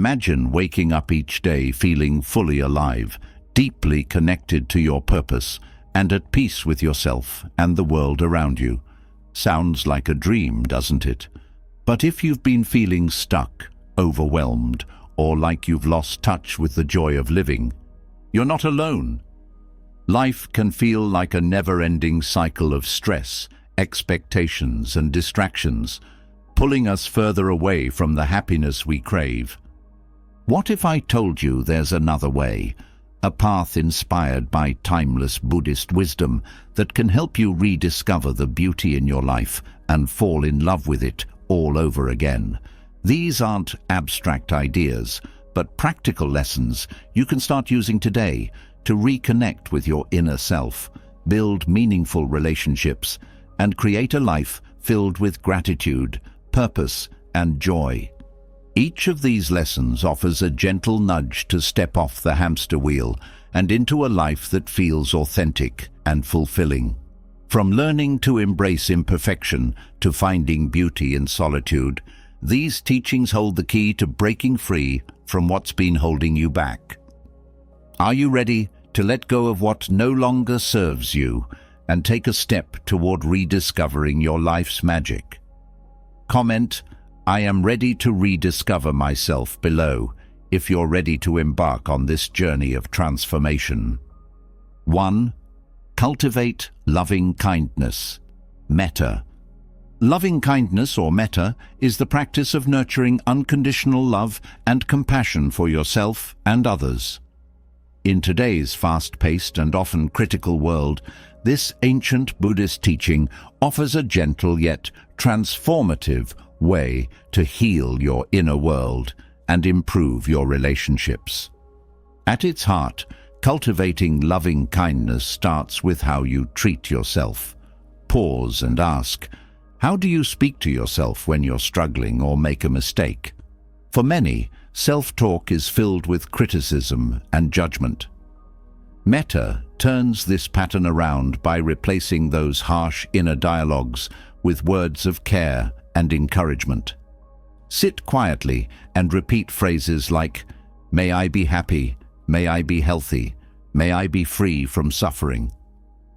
Imagine waking up each day feeling fully alive, deeply connected to your purpose, and at peace with yourself and the world around you. Sounds like a dream, doesn't it? But if you've been feeling stuck, overwhelmed, or like you've lost touch with the joy of living, you're not alone. Life can feel like a never-ending cycle of stress, expectations, and distractions, pulling us further away from the happiness we crave. What if I told you there's another way, a path inspired by timeless Buddhist wisdom that can help you rediscover the beauty in your life and fall in love with it all over again? These aren't abstract ideas, but practical lessons you can start using today to reconnect with your inner self, build meaningful relationships, and create a life filled with gratitude, purpose, and joy. Each of these lessons offers a gentle nudge to step off the hamster wheel and into a life that feels authentic and fulfilling. From learning to embrace imperfection to finding beauty in solitude, these teachings hold the key to breaking free from what's been holding you back. Are you ready to let go of what no longer serves you and take a step toward rediscovering your life's magic? Comment, "I am ready to rediscover myself" below if you're ready to embark on this journey of transformation. 1. Cultivate loving kindness. Metta. Loving kindness, or metta, is the practice of nurturing unconditional love and compassion for yourself and others. In today's fast-paced and often critical world, this ancient Buddhist teaching offers a gentle yet transformative way to heal your inner world and improve your relationships. At its heart, cultivating loving kindness starts with how you treat yourself. Pause and ask, how do you speak to yourself when you're struggling or make a mistake? For many, self-talk is filled with criticism and judgment. Metta turns this pattern around by replacing those harsh inner dialogues with words of care and encouragement. Sit quietly and repeat phrases like, "May I be happy, may I be healthy, may I be free from suffering."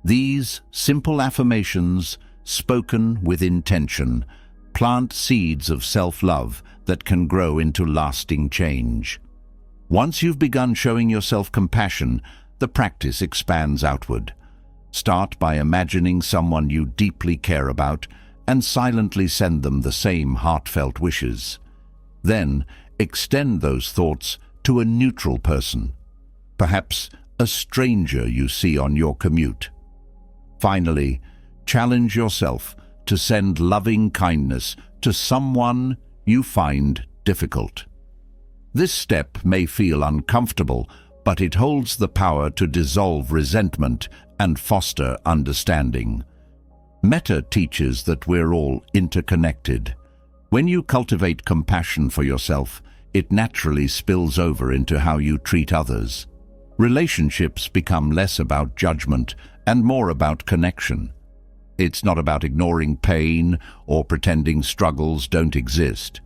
These simple affirmations, spoken with intention, plant seeds of self-love that can grow into lasting change. Once you've begun showing yourself compassion, the practice expands outward. Start by imagining someone you deeply care about and silently send them the same heartfelt wishes. Then, extend those thoughts to a neutral person, perhaps a stranger you see on your commute. Finally, challenge yourself to send loving kindness to someone you find difficult. This step may feel uncomfortable, but it holds the power to dissolve resentment and foster understanding. Metta teaches that we're all interconnected. When you cultivate compassion for yourself, it naturally spills over into how you treat others. Relationships become less about judgment and more about connection. It's not about ignoring pain or pretending struggles don't exist.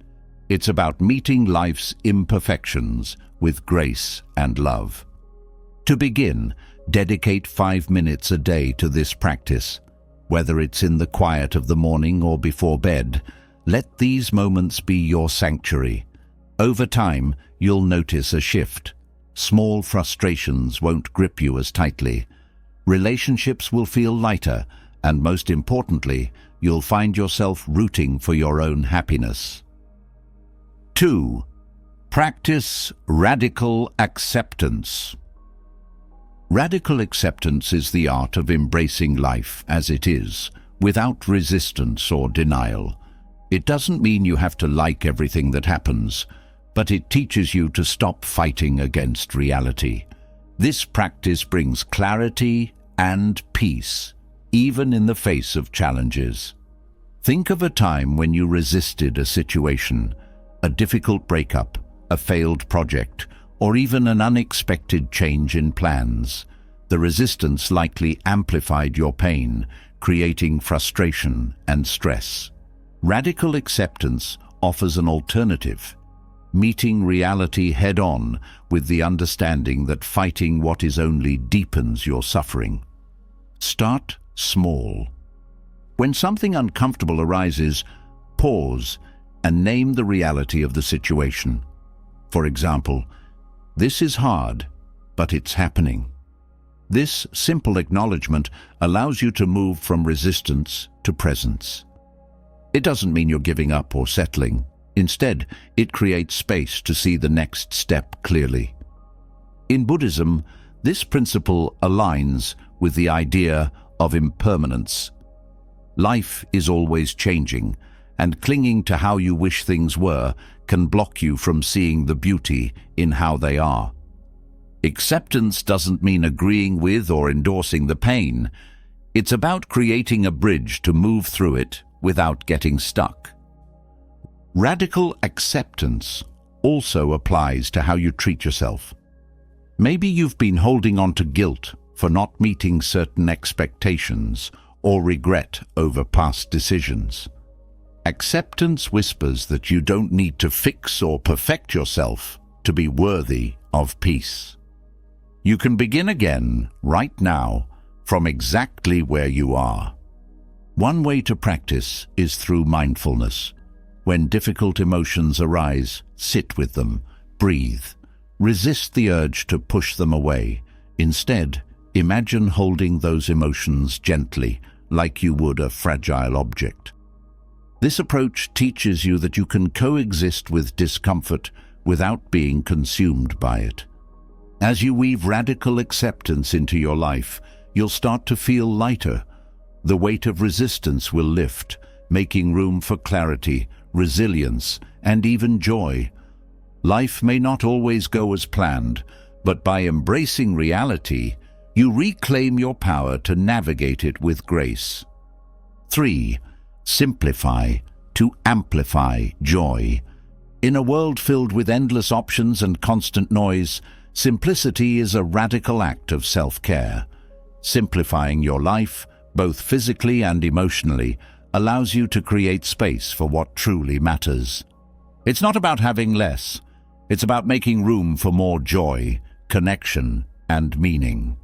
It's about meeting life's imperfections with grace and love. To begin, dedicate 5 minutes a day to this practice. Whether it's in the quiet of the morning or before bed, let these moments be your sanctuary. Over time, you'll notice a shift. Small frustrations won't grip you as tightly. Relationships will feel lighter, and most importantly, you'll find yourself rooting for your own happiness. 2. Practice radical acceptance. Radical acceptance is the art of embracing life as it is, without resistance or denial. It doesn't mean you have to like everything that happens, but it teaches you to stop fighting against reality. This practice brings clarity and peace, even in the face of challenges. Think of a time when you resisted a situation, a difficult breakup, a failed project, or even an unexpected change in plans. The resistance likely amplified your pain, creating frustration and stress. Radical acceptance offers an alternative. meeting reality head-on with the understanding that fighting what is only deepens your suffering. Start small. When something uncomfortable arises, pause and name the reality of the situation. For example, "This is hard, but it's happening." This simple acknowledgement allows you to move from resistance to presence. It doesn't mean you're giving up or settling. Instead, it creates space to see the next step clearly. In Buddhism, this principle aligns with the idea of impermanence. Life is always changing, and clinging to how you wish things were can block you from seeing the beauty in how they are. Acceptance doesn't mean agreeing with or endorsing the pain. It's about creating a bridge to move through it without getting stuck. Radical acceptance also applies to how you treat yourself. Maybe you've been holding on to guilt for not meeting certain expectations or regret over past decisions. Acceptance whispers that you don't need to fix or perfect yourself to be worthy of peace. You can begin again, right now, from exactly where you are. One way to practice is through mindfulness. When difficult emotions arise, sit with them, breathe. Resist the urge to push them away. Instead, imagine holding those emotions gently, like you would a fragile object. This approach teaches you that you can coexist with discomfort without being consumed by it. As you weave radical acceptance into your life, you'll start to feel lighter. The weight of resistance will lift, making room for clarity, resilience, and even joy. Life may not always go as planned, but by embracing reality, you reclaim your power to navigate it with grace. 3. Simplify to amplify joy. In a world filled with endless options and constant noise, simplicity is a radical act of self-care. Simplifying your life, both physically and emotionally, allows you to create space for what truly matters. It's not about having less. It's about making room for more joy, connection, and meaning.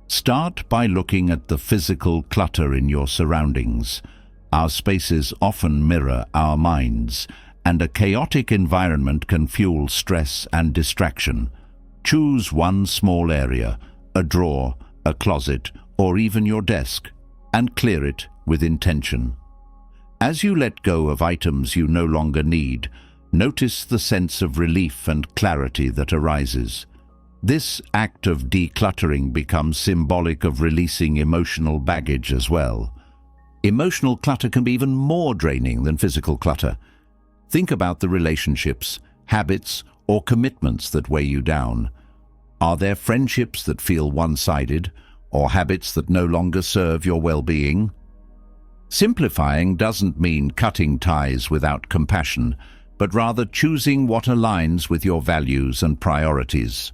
Start by looking at the physical clutter in your surroundings. Our spaces often mirror our minds, and a chaotic environment can fuel stress and distraction. Choose one small area, a drawer, a closet, or even your desk, and clear it with intention. As you let go of items you no longer need, notice the sense of relief and clarity that arises. This act of decluttering becomes symbolic of releasing emotional baggage as well. Emotional clutter can be even more draining than physical clutter. Think about the relationships, habits, or commitments that weigh you down. Are there friendships that feel one-sided, or habits that no longer serve your well-being? Simplifying doesn't mean cutting ties without compassion, but rather choosing what aligns with your values and priorities.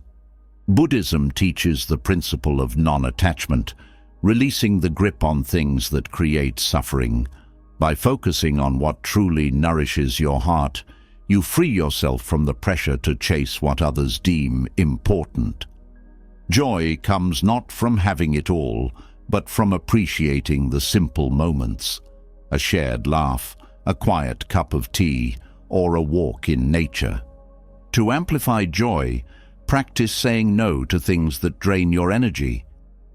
Buddhism teaches the principle of non-attachment, releasing the grip on things that create suffering. By focusing on what truly nourishes your heart, you free yourself from the pressure to chase what others deem important. Joy comes not from having it all, but from appreciating the simple moments. A shared laugh, a quiet cup of tea, or a walk in nature. To amplify joy, practice saying no to things that drain your energy.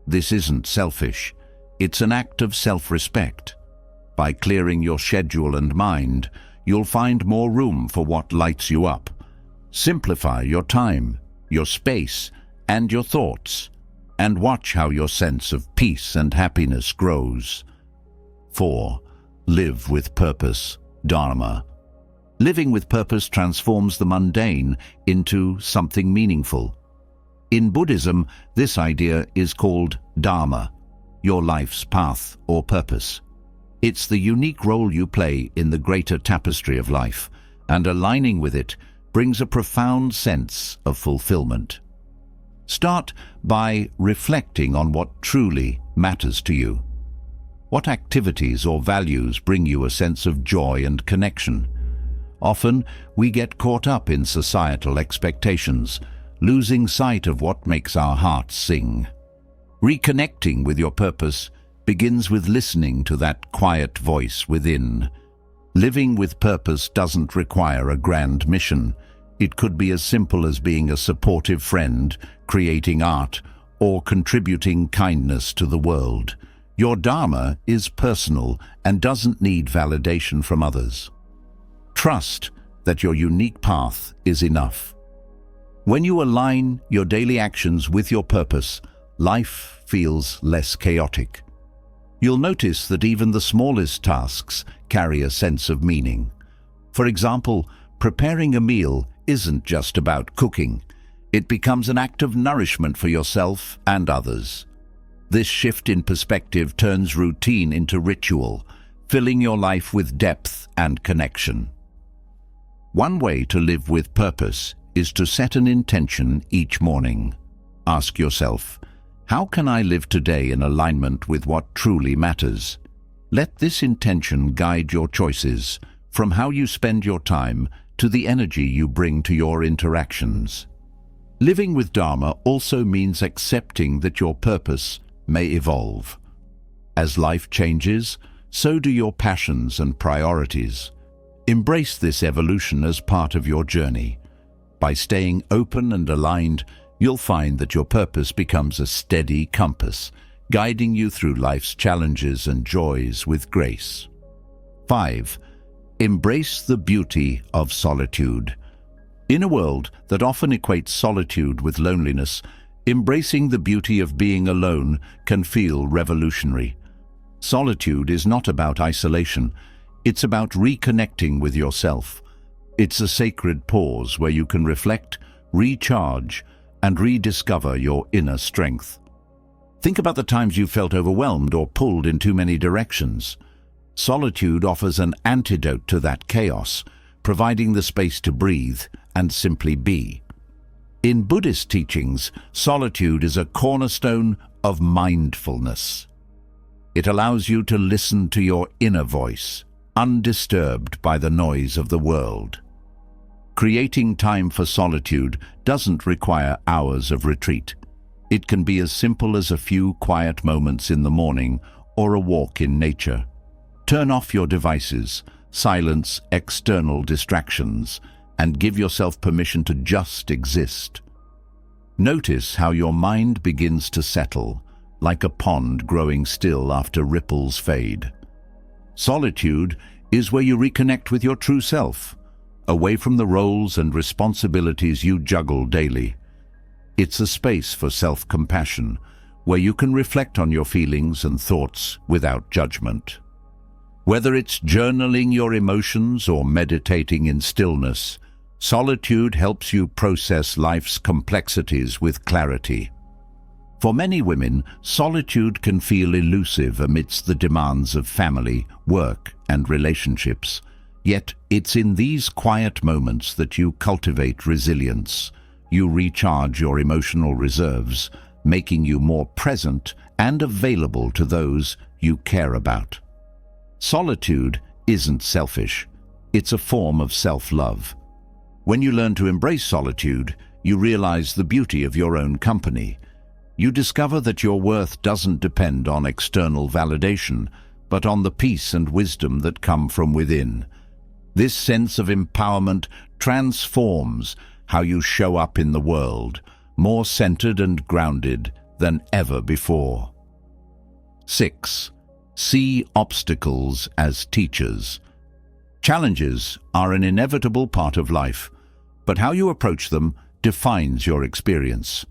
This isn't selfish. It's an act of self-respect. By clearing your schedule and mind, you'll find more room for what lights you up. Simplify your time, your space, and your thoughts, and watch how your sense of peace and happiness grows. 4. Live with purpose, Dharma. Living with purpose transforms the mundane into something meaningful. In Buddhism, this idea is called Dharma, your life's path or purpose. It's the unique role you play in the greater tapestry of life, and aligning with it brings a profound sense of fulfillment. Start by reflecting on what truly matters to you. What activities or values bring you a sense of joy and connection? Often, we get caught up in societal expectations, losing sight of what makes our hearts sing. Reconnecting with your purpose begins with listening to that quiet voice within. Living with purpose doesn't require a grand mission. It could be as simple as being a supportive friend, creating art, or contributing kindness to the world. Your Dharma is personal and doesn't need validation from others. Trust that your unique path is enough. When you align your daily actions with your purpose, life feels less chaotic. You'll notice that even the smallest tasks carry a sense of meaning. For example, preparing a meal isn't just about cooking. It becomes an act of nourishment for yourself and others. This shift in perspective turns routine into ritual, filling your life with depth and connection. One way to live with purpose is to set an intention each morning. Ask yourself, how can I live today in alignment with what truly matters? Let this intention guide your choices, from how you spend your time to the energy you bring to your interactions. Living with Dharma also means accepting that your purpose may evolve. As life changes, so do your passions and priorities. Embrace this evolution as part of your journey. By staying open and aligned, you'll find that your purpose becomes a steady compass, guiding you through life's challenges and joys with grace. 5. Embrace the beauty of solitude. In a world that often equates solitude with loneliness, embracing the beauty of being alone can feel revolutionary. Solitude is not about isolation. It's about reconnecting with yourself. It's a sacred pause where you can reflect, recharge, and rediscover your inner strength. Think about the times you felt overwhelmed or pulled in too many directions. Solitude offers an antidote to that chaos, providing the space to breathe and simply be. In Buddhist teachings, solitude is a cornerstone of mindfulness. It allows you to listen to your inner voice, undisturbed by the noise of the world. Creating time for solitude doesn't require hours of retreat. It can be as simple as a few quiet moments in the morning or a walk in nature. Turn off your devices, silence external distractions, and give yourself permission to just exist. Notice how your mind begins to settle, like a pond growing still after ripples fade. Solitude is where you reconnect with your true self, away from the roles and responsibilities you juggle daily. It's a space for self-compassion, where you can reflect on your feelings and thoughts without judgment. Whether it's journaling your emotions or meditating in stillness, solitude helps you process life's complexities with clarity. For many women, solitude can feel elusive amidst the demands of family, work, and relationships. Yet it's in these quiet moments that you cultivate resilience. You recharge your emotional reserves, making you more present and available to those you care about. Solitude isn't selfish. It's a form of self-love. When you learn to embrace solitude, you realize the beauty of your own company. You discover that your worth doesn't depend on external validation, but on the peace and wisdom that come from within. This sense of empowerment transforms how you show up in the world, more centered and grounded than ever before. 6. See obstacles as teachers. Challenges are an inevitable part of life, but how you approach them defines your experience.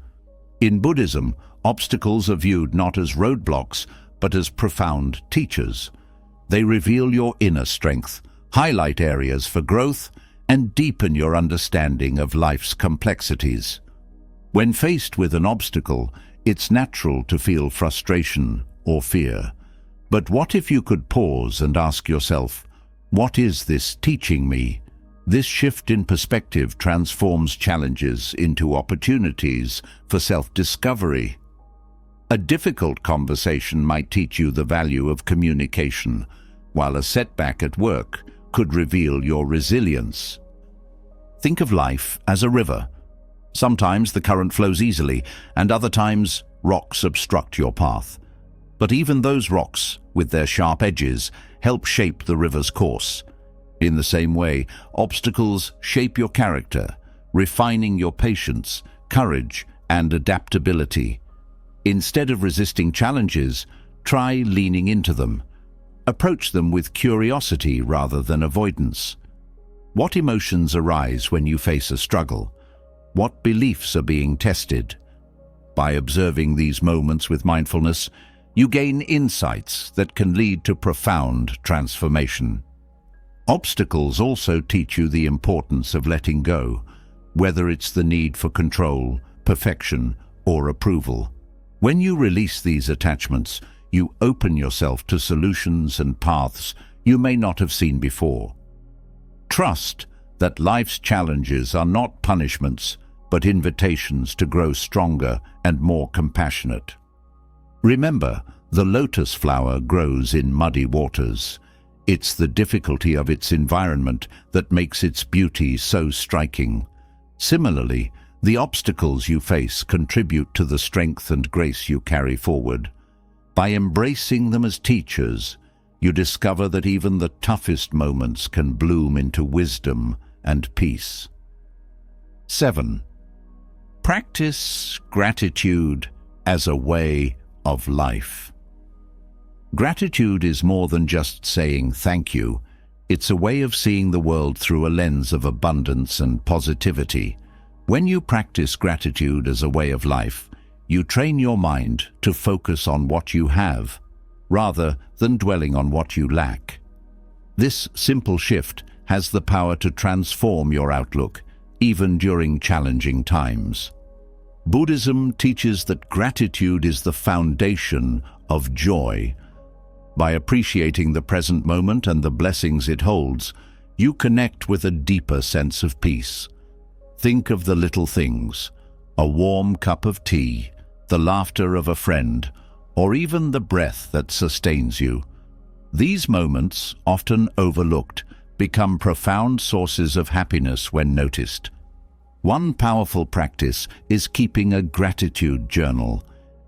In Buddhism, obstacles are viewed not as roadblocks, but as profound teachers. They reveal your inner strength, highlight areas for growth, and deepen your understanding of life's complexities. When faced with an obstacle, it's natural to feel frustration or fear. But what if you could pause and ask yourself, what is this teaching me? This shift in perspective transforms challenges into opportunities for self-discovery. A difficult conversation might teach you the value of communication, while a setback at work could reveal your resilience. Think of life as a river. Sometimes the current flows easily, and other times rocks obstruct your path. But even those rocks, with their sharp edges, help shape the river's course. In the same way, obstacles shape your character, refining your patience, courage, and adaptability. Instead of resisting challenges, try leaning into them. Approach them with curiosity rather than avoidance. What emotions arise when you face a struggle? What beliefs are being tested? By observing these moments with mindfulness, you gain insights that can lead to profound transformation. Obstacles also teach you the importance of letting go, whether it's the need for control, perfection, or approval. When you release these attachments, you open yourself to solutions and paths you may not have seen before. Trust that life's challenges are not punishments, but invitations to grow stronger and more compassionate. Remember, the lotus flower grows in muddy waters. It's the difficulty of its environment that makes its beauty so striking. Similarly, the obstacles you face contribute to the strength and grace you carry forward. By embracing them as teachers, you discover that even the toughest moments can bloom into wisdom and peace. 7. Practice gratitude as a way of life. Gratitude is more than just saying thank you. It's a way of seeing the world through a lens of abundance and positivity. When you practice gratitude as a way of life, you train your mind to focus on what you have, rather than dwelling on what you lack. This simple shift has the power to transform your outlook, even during challenging times. Buddhism teaches that gratitude is the foundation of joy. By appreciating the present moment and the blessings it holds, you connect with a deeper sense of peace. Think of the little things: a warm cup of tea, the laughter of a friend, or even the breath that sustains you. These moments, often overlooked, become profound sources of happiness when noticed. One powerful practice is keeping a gratitude journal.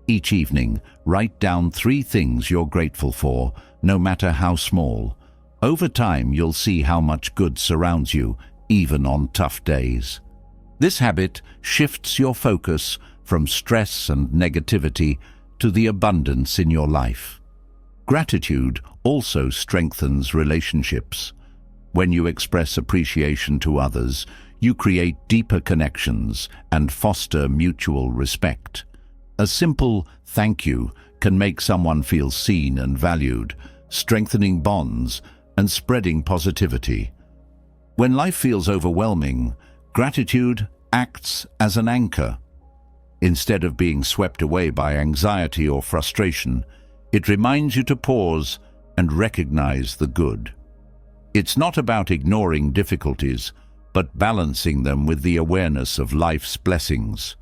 Each evening, write down 3 things you're grateful for, no matter how small. Over time, you'll see how much good surrounds you, even on tough days. This habit shifts your focus from stress and negativity to the abundance in your life. Gratitude also strengthens relationships. When you express appreciation to others, you create deeper connections and foster mutual respect. A simple thank you can make someone feel seen and valued, strengthening bonds and spreading positivity. When life feels overwhelming, gratitude acts as an anchor. Instead of being swept away by anxiety or frustration, it reminds you to pause and recognize the good. It's not about ignoring difficulties, but balancing them with the awareness of life's blessings.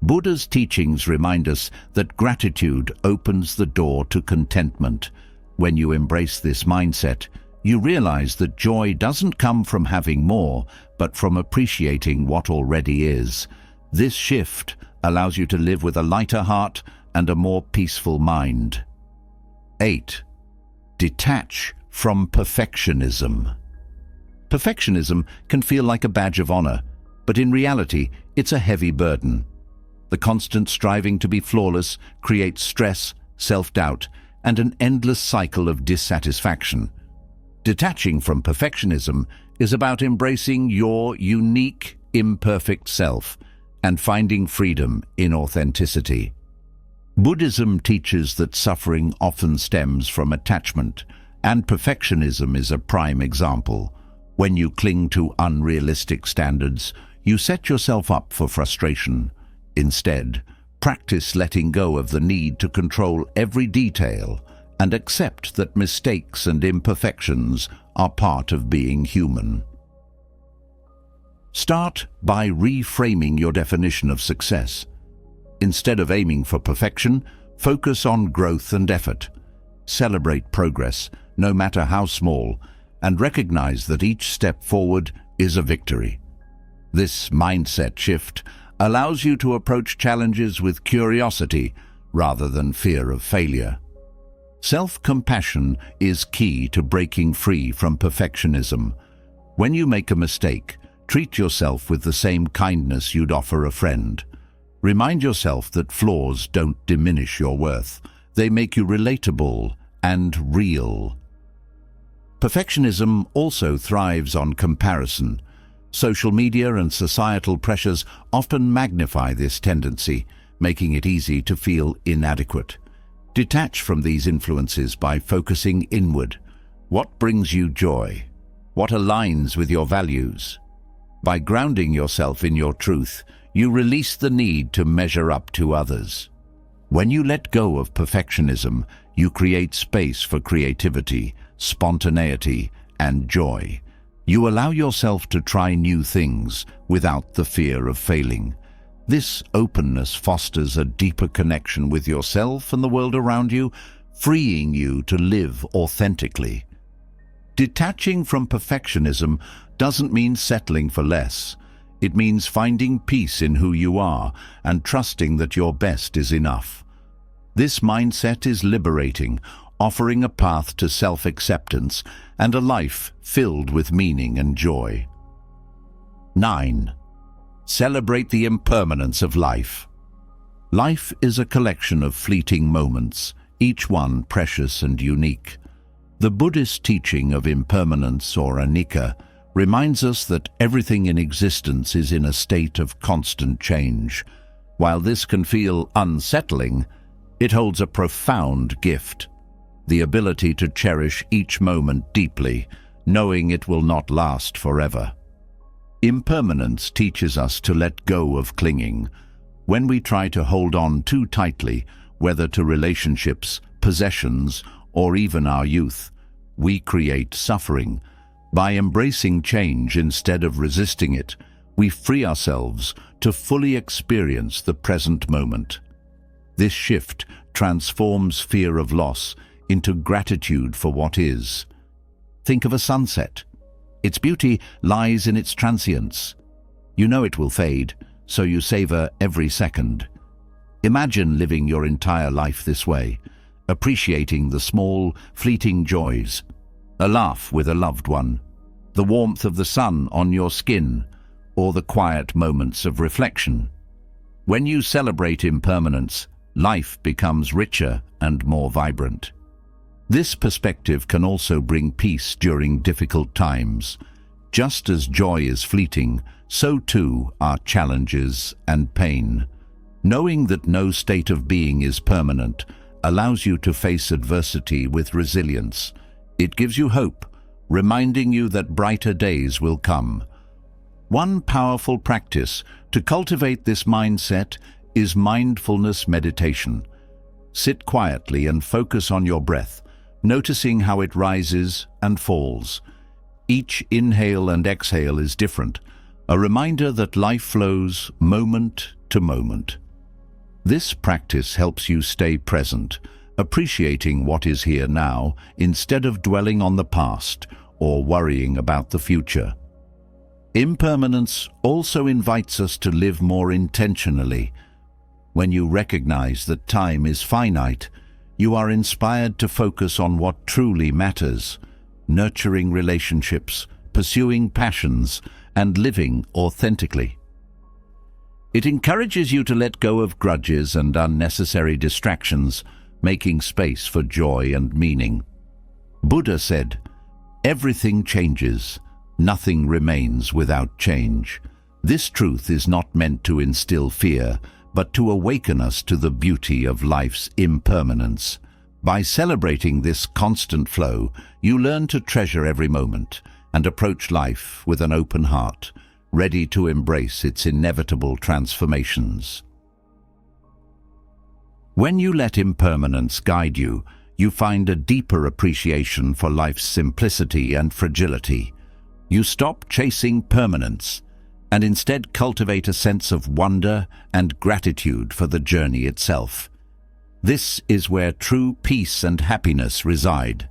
Buddha's teachings remind us that gratitude opens the door to contentment. When you embrace this mindset, you realize that joy doesn't come from having more, but from appreciating what already is. This shift allows you to live with a lighter heart and a more peaceful mind. 8. Detach from perfectionism. Perfectionism can feel like a badge of honor, but in reality, it's a heavy burden. The constant striving to be flawless creates stress, self-doubt, and an endless cycle of dissatisfaction. Detaching from perfectionism is about embracing your unique, imperfect self and finding freedom in authenticity. Buddhism teaches that suffering often stems from attachment, and perfectionism is a prime example. When you cling to unrealistic standards, you set yourself up for frustration. Instead, practice letting go of the need to control every detail and accept that mistakes and imperfections are part of being human. Start by reframing your definition of success. Instead of aiming for perfection, focus on growth and effort. Celebrate progress, no matter how small, and recognize that each step forward is a victory. This mindset shift allows you to approach challenges with curiosity rather than fear of failure. Self-compassion is key to breaking free from perfectionism. When you make a mistake, treat yourself with the same kindness you'd offer a friend. Remind yourself that flaws don't diminish your worth. They make you relatable and real. Perfectionism also thrives on comparison. Social media and societal pressures often magnify this tendency, making it easy to feel inadequate. Detach from these influences by focusing inward. What brings you joy? What aligns with your values? By grounding yourself in your truth, you release the need to measure up to others. When you let go of perfectionism, you create space for creativity, spontaneity, and joy. You allow yourself to try new things without the fear of failing. This openness fosters a deeper connection with yourself and the world around you, freeing you to live authentically. Detaching from perfectionism doesn't mean settling for less. It means finding peace in who you are and trusting that your best is enough. This mindset is liberating, offering a path to self-acceptance and a life filled with meaning and joy. 9. Celebrate the impermanence of life. Life is a collection of fleeting moments, each one precious and unique. The Buddhist teaching of impermanence, or anicca, reminds us that everything in existence is in a state of constant change. While this can feel unsettling, it holds a profound gift: the ability to cherish each moment deeply, knowing it will not last forever. Impermanence teaches us to let go of clinging. When we try to hold on too tightly, whether to relationships, possessions, or even our youth, we create suffering. By embracing change instead of resisting it, we free ourselves to fully experience the present moment. This shift transforms fear of loss into gratitude for what is. Think of a sunset. Its beauty lies in its transience. You know it will fade, so you savor every second. Imagine living your entire life this way, appreciating the small, fleeting joys: a laugh with a loved one, the warmth of the sun on your skin, or the quiet moments of reflection. When you celebrate impermanence, life becomes richer and more vibrant. This perspective can also bring peace during difficult times. Just as joy is fleeting, so too are challenges and pain. Knowing that no state of being is permanent allows you to face adversity with resilience. It gives you hope, reminding you that brighter days will come. One powerful practice to cultivate this mindset is mindfulness meditation. Sit quietly and focus on your breath, noticing how it rises and falls. Each inhale and exhale is different, a reminder that life flows moment to moment. This practice helps you stay present, appreciating what is here now instead of dwelling on the past or worrying about the future. Impermanence also invites us to live more intentionally. When you recognize that time is finite, you are inspired to focus on what truly matters: nurturing relationships, pursuing passions, and living authentically. It encourages you to let go of grudges and unnecessary distractions, making space for joy and meaning. Buddha said, "Everything changes, nothing remains without change." This truth is not meant to instill fear, but to awaken us to the beauty of life's impermanence. By celebrating this constant flow, you learn to treasure every moment and approach life with an open heart, ready to embrace its inevitable transformations. When you let impermanence guide you, you find a deeper appreciation for life's simplicity and fragility. You stop chasing permanence and instead cultivate a sense of wonder and gratitude for the journey itself. This is where true peace and happiness reside.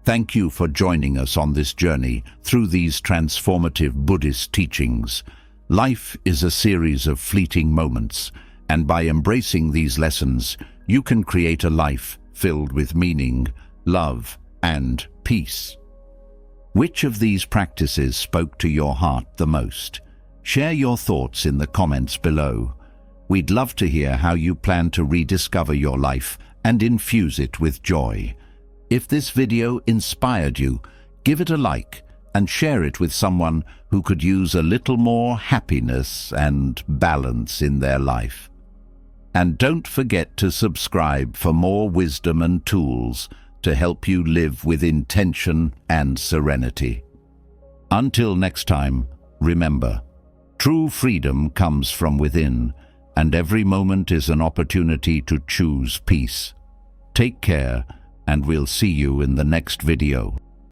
Thank you for joining us on this journey through these transformative Buddhist teachings. Life is a series of fleeting moments, and by embracing these lessons, you can create a life filled with meaning, love, and peace. Which of these practices spoke to your heart the most? Share your thoughts in the comments below. We'd love to hear how you plan to rediscover your life and infuse it with joy. If this video inspired you, give it a like and share it with someone who could use a little more happiness and balance in their life. And don't forget to subscribe for more wisdom and tools to help you live with intention and serenity. Until next time, remember, true freedom comes from within, and every moment is an opportunity to choose peace. Take care, and we'll see you in the next video.